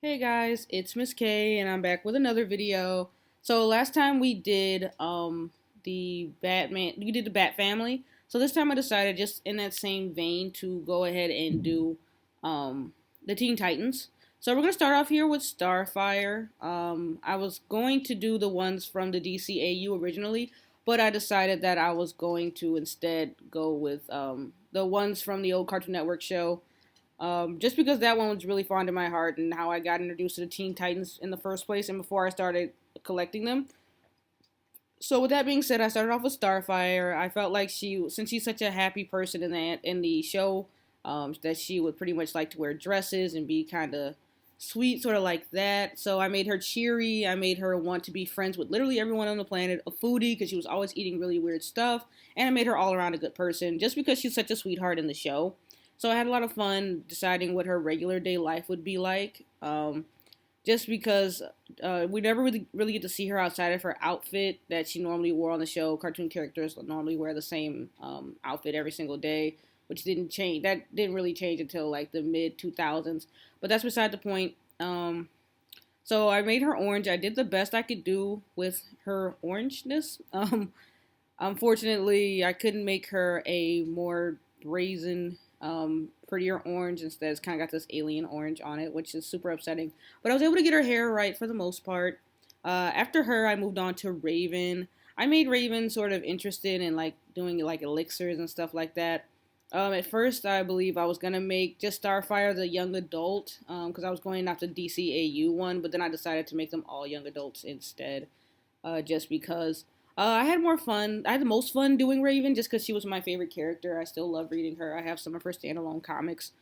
Hey guys, it's Miss K and I'm back with another video. So last time we did the Bat Family. So this time I decided just in that same vein to go ahead and do the Teen Titans. So we're gonna start off here with Starfire. I was going to do the ones from the DCAU originally, but I decided that I was going to instead go with the ones from the old Cartoon Network show, just because that one was really fond of my heart and how I got introduced to the Teen Titans in the first place and before I started collecting them. So with that being said, I started off with Starfire. I felt like since she's such a happy person in the show, that she would pretty much like to wear dresses and be kind of sweet, sort of like that. So I made her cheery. I made her want to be friends with literally everyone on the planet, a foodie because she was always eating really weird stuff, and I made her all around a good person just because she's such a sweetheart in the show. So I had a lot of fun deciding what her regular day life would be like. Just because we never really get to see her outside of her outfit that she normally wore on the show. Cartoon characters normally wear the same outfit every single day, which didn't change. That didn't really change until like the mid 2000s. But that's beside the point. So I made her orange. I did the best I could do with her orangeness. Unfortunately, I couldn't make her a more brazen, prettier orange. Instead, it's kind of got this alien orange on it, which is super upsetting. But I was able to get her hair right for the most part. After her, I moved on to Raven. I made Raven sort of interested in like doing like elixirs and stuff like that. At first, I believe I was gonna make just Starfire the young adult, because I was going after DCAU one, but then I decided to make them all young adults instead, just because I had more fun. I had the most fun doing Raven just because she was my favorite character. I still love reading her. I have some of her standalone comics,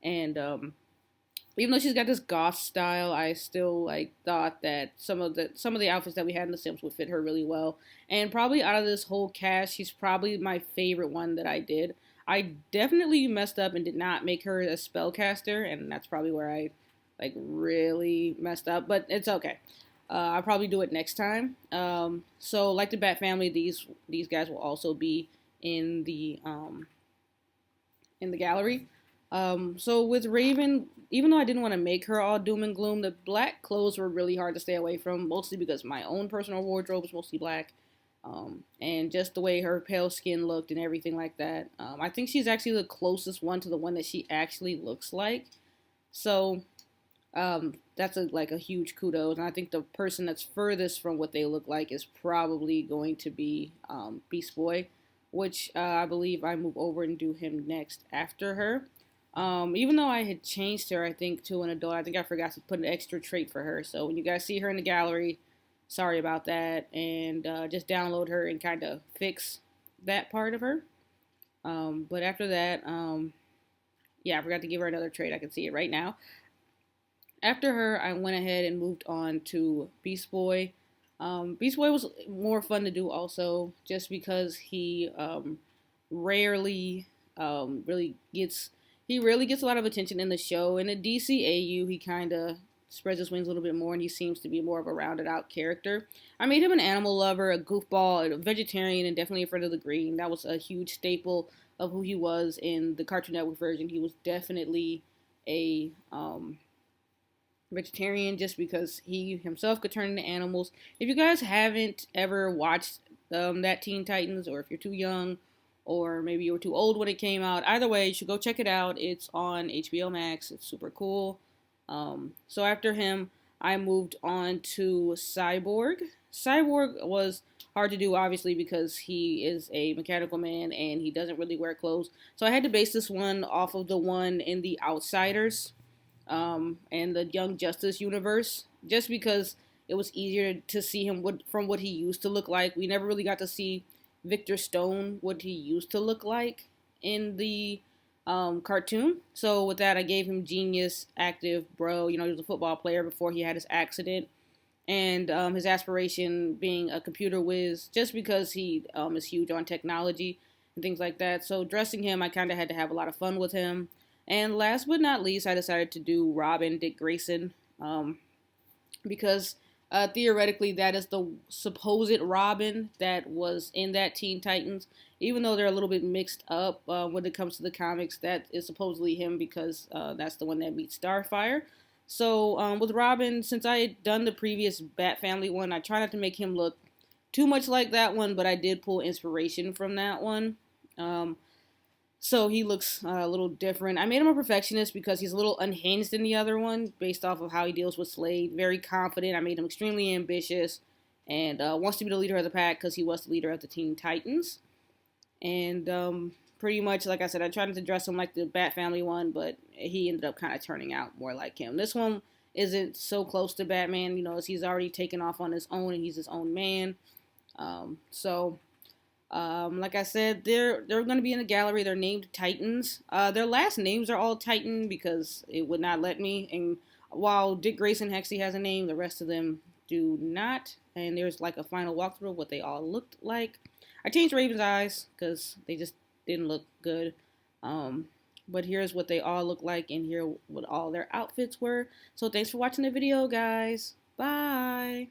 and even though she's got this goth style, I still like thought that some of the outfits that we had in The Sims would fit her really well. And probably out of this whole cast, she's probably my favorite one that I did. I definitely messed up and did not make her a spellcaster, and that's probably where I like really messed up. But it's okay. I'll probably do it next time. So like the Bat Family, these guys will also be in the gallery. So with Raven, even though I didn't want to make her all doom and gloom, the black clothes were really hard to stay away from, mostly because my own personal wardrobe is mostly black. And just the way her pale skin looked and everything like that. I think she's actually the closest one to the one that she actually looks like. So that's like a huge kudos. And I think the person that's furthest from what they look like is probably going to be Beast Boy, which I believe I move over and do him next after her. Even though I had changed her, I think, to an adult, I think I forgot to put an extra trait for her. So when you guys see her in the gallery, sorry about that. And just download her and kind of fix that part of her. But after that, yeah, I forgot to give her another trait. I can see it right now. After her, I went ahead and moved on to Beast Boy. Beast Boy was more fun to do also, just because he rarely really gets he rarely gets a lot of attention in the show. In the DCAU, he kind of spreads his wings a little bit more, and he seems to be more of a rounded out character. I made him an animal lover, a goofball, a vegetarian, and definitely a friend of the green. That was a huge staple of who he was in the Cartoon Network version. He was definitely a vegetarian just because he himself could turn into animals. If you guys haven't ever watched that Teen Titans, or if you're too young, or maybe you were too old when it came out, either way, you should go check it out. It's on HBO Max. It's super cool. So after him, I moved on to Cyborg. Cyborg was hard to do, obviously, because he is a mechanical man and he doesn't really wear clothes. So I had to base this one off of the one in The Outsiders, and the Young Justice universe, just because it was easier to see him from what he used to look like. We never really got to see Victor Stone, what he used to look like in the cartoon. So with that, I gave him genius, active, bro. You know, he was a football player before he had his accident, and his aspiration being a computer whiz, just because he is huge on technology and things like that. So dressing him, I kind of had to have a lot of fun with him. And last but not least, I decided to do Robin Dick Grayson, because theoretically that is the supposed Robin that was in that Teen Titans. Even though they're a little bit mixed up when it comes to the comics, that is supposedly him because that's the one that meets Starfire. So with Robin, since I had done the previous Bat Family one, I try not to make him look too much like that one, but I did pull inspiration from that one. Um, so he looks a little different. I made him a perfectionist because he's a little unhinged in the other one, based off of how he deals with Slade. Very confident. I made him extremely ambitious, and wants to be the leader of the pack because he was the leader of the Teen Titans. And pretty much, like I said, I tried to dress him like the Bat Family one, but he ended up kind of turning out more like him. This one isn't so close to Batman, as he's already taken off on his own and he's his own man. Like I said, they're going to be in the gallery. They're named Titans. Their last names are all Titan because it would not let me. And while Dick Grayson actually has a name, the rest of them do not. And there's like a final walkthrough of what they all looked like. I changed Raven's eyes because they just didn't look good. But here's what they all look like, and here what all their outfits were. So thanks for watching the video, guys. Bye.